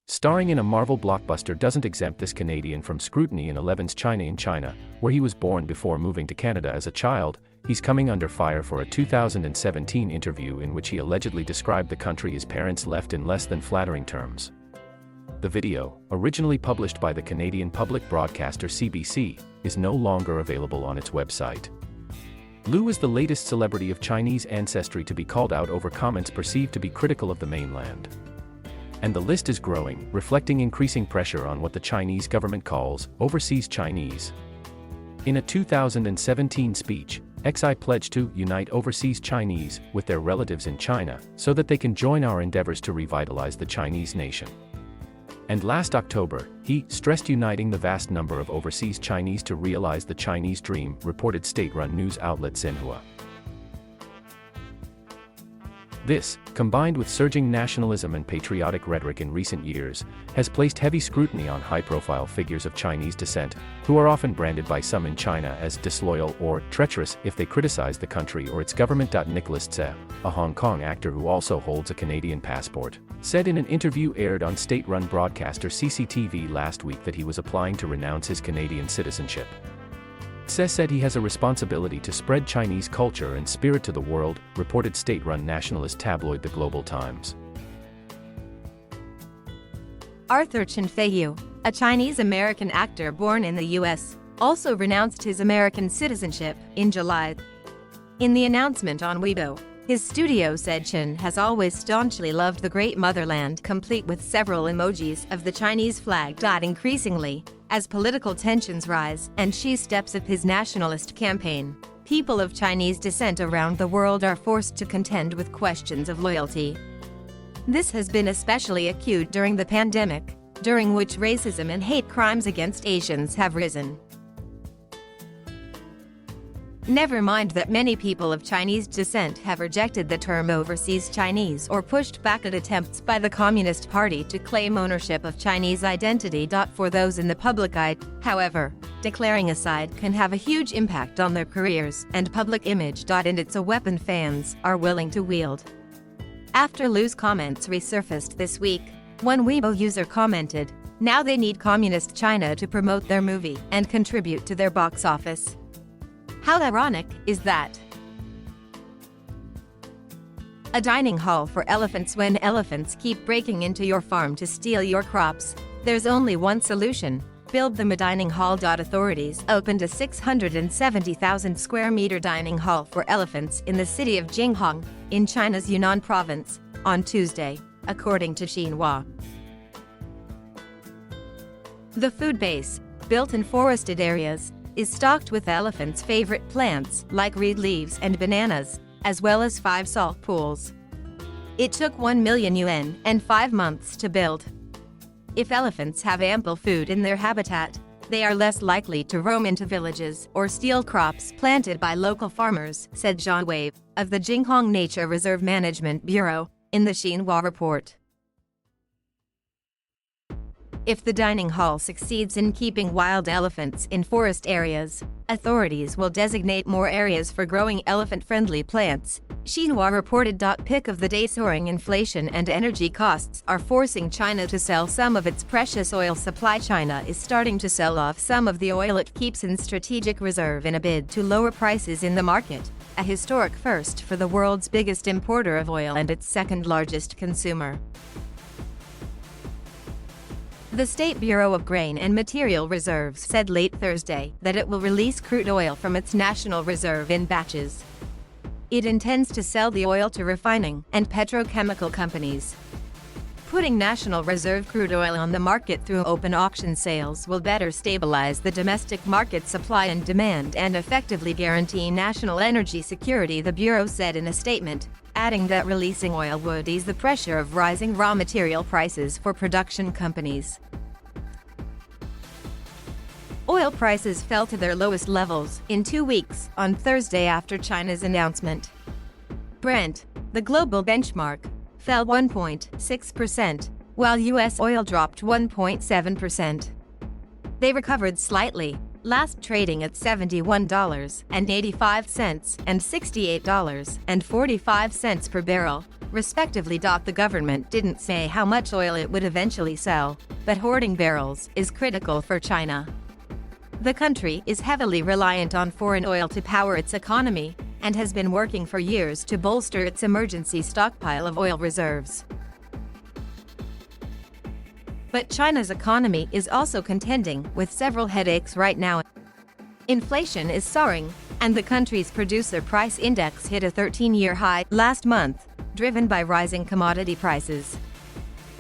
Starring in a Marvel blockbuster doesn't exempt this Canadian from scrutiny in Eleven's China in China, where he was born before moving to Canada as a child. He's coming under fire for a 2017 interview in which he allegedly described the country his parents left in less than flattering terms. The video, originally published by the Canadian public broadcaster CBC, is no longer available on its website. Liu is the latest celebrity of Chinese ancestry to be called out over comments perceived to be critical of the mainland. And the list is growing, reflecting increasing pressure on what the Chinese government calls overseas Chinese. In a 2017 speech, Xi pledged to unite overseas Chinese with their relatives in China so that they can join our endeavors to revitalize the Chinese nation. And last October, he stressed uniting the vast number of overseas Chinese to realize the Chinese dream, reported state-run news outlet Xinhua. This, combined with surging nationalism and patriotic rhetoric in recent years, has placed heavy scrutiny on high-profile figures of Chinese descent, who are often branded by some in China as disloyal or treacherous if they criticize the country or its government. Nicholas Tse, a Hong Kong actor who also holds a Canadian passport, said in an interview aired on state-run broadcaster CCTV last week that he was applying to renounce his Canadian citizenship. Tse said he has a responsibility to spread Chinese culture and spirit to the world, reported state-run nationalist tabloid The Global Times. Arthur Chen Feiyu, a Chinese-American actor born in the U.S., also renounced his American citizenship in July. In the announcement on Weibo, his studio said Chen has always staunchly loved the great motherland, complete with several emojis of the Chinese flag. Increasingly, as political tensions rise and Xi steps up his nationalist campaign, people of Chinese descent around the world are forced to contend with questions of loyalty. This has been especially acute during the pandemic, during which racism and hate crimes against Asians have risen. Never mind that many people of Chinese descent have rejected the term overseas Chinese or pushed back at attempts by the Communist Party to claim ownership of Chinese identity. For those in the public eye, however, declaring a side can have a huge impact on their careers and public image. And it's a weapon fans are willing to wield. After Liu's comments resurfaced this week, one Weibo user commented, "Now they need Communist China to promote their movie and contribute to their box office. How ironic is that? A dining hall for elephants. When elephants keep breaking into your farm to steal your crops, there's only one solution: build them a dining hall. Authorities opened a 670,000 square meter dining hall for elephants in the city of Jinghong, in China's Yunnan province, on Tuesday, according to Xinhua. The food base, built in forested areas, is stocked with elephants' favorite plants like reed leaves and bananas, as well as 5 salt pools. It took 1 million yuan and 5 months to build. If elephants have ample food in their habitat, they are less likely to roam into villages or steal crops planted by local farmers, said Zhang Wei, of the Jinghong Nature Reserve Management Bureau, in the Xinhua report. If the dining hall succeeds in keeping wild elephants in forest areas, authorities will designate more areas for growing elephant-friendly plants, Xinhua reported. Pick of the day: soaring inflation and energy costs are forcing China to sell some of its precious oil supply. China is starting to sell off some of the oil it keeps in strategic reserve in a bid to lower prices in the market, a historic first for the world's biggest importer of oil and its second-largest consumer. The State Bureau of Grain and Material Reserves said late Thursday that it will release crude oil from its national reserve in batches. It intends to sell the oil to refining and petrochemical companies. Putting national reserve crude oil on the market through open auction sales will better stabilize the domestic market supply and demand and effectively guarantee national energy security, the Bureau said in a statement, adding that releasing oil would ease the pressure of rising raw material prices for production companies. Oil prices fell to their lowest levels in 2 weeks on Thursday after China's announcement. Brent, the global benchmark, fell 1.6%, while U.S. oil dropped 1.7%. They recovered slightly, last trading at $71.85 and $68.45 per barrel, respectively. The government didn't say how much oil it would eventually sell, but hoarding barrels is critical for China. The country is heavily reliant on foreign oil to power its economy and has been working for years to bolster its emergency stockpile of oil reserves. But China's economy is also contending with several headaches right now. Inflation is soaring, and the country's producer price index hit a 13-year high last month, driven by rising commodity prices.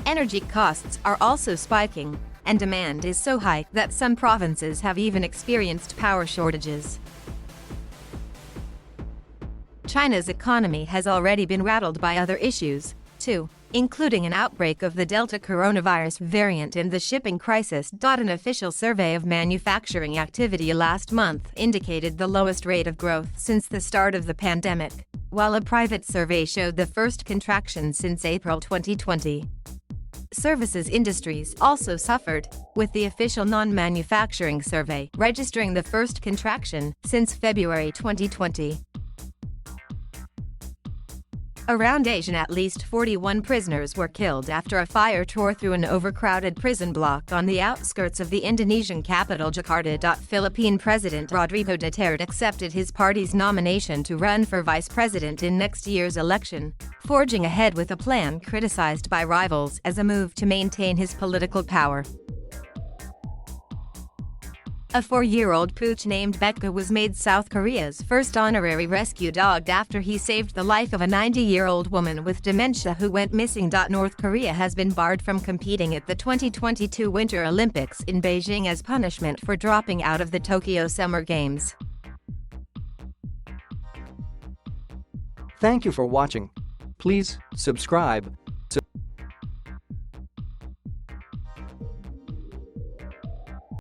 Energy costs are also spiking, and demand is so high that some provinces have even experienced power shortages. China's economy has already been rattled by other issues, too, including an outbreak of the Delta coronavirus variant and the shipping crisis. An official survey of manufacturing activity last month indicated the lowest rate of growth since the start of the pandemic, while a private survey showed the first contraction since April 2020. Services industries also suffered, with the official non-manufacturing survey registering the first contraction since February 2020. Around Asian, at least 41 prisoners were killed after a fire tore through an overcrowded prison block on the outskirts of the Indonesian capital Jakarta. Philippine President Rodrigo Duterte accepted his party's nomination to run for vice president in next year's election, forging ahead with a plan criticized by rivals as a move to maintain his political power. A 4-year-old pooch named Becca was made South Korea's first honorary rescue dog after he saved the life of a 90-year-old woman with dementia who went missing. North Korea has been barred from competing at the 2022 Winter Olympics in Beijing as punishment for dropping out of the Tokyo Summer Games. Thank you for watching. Please subscribe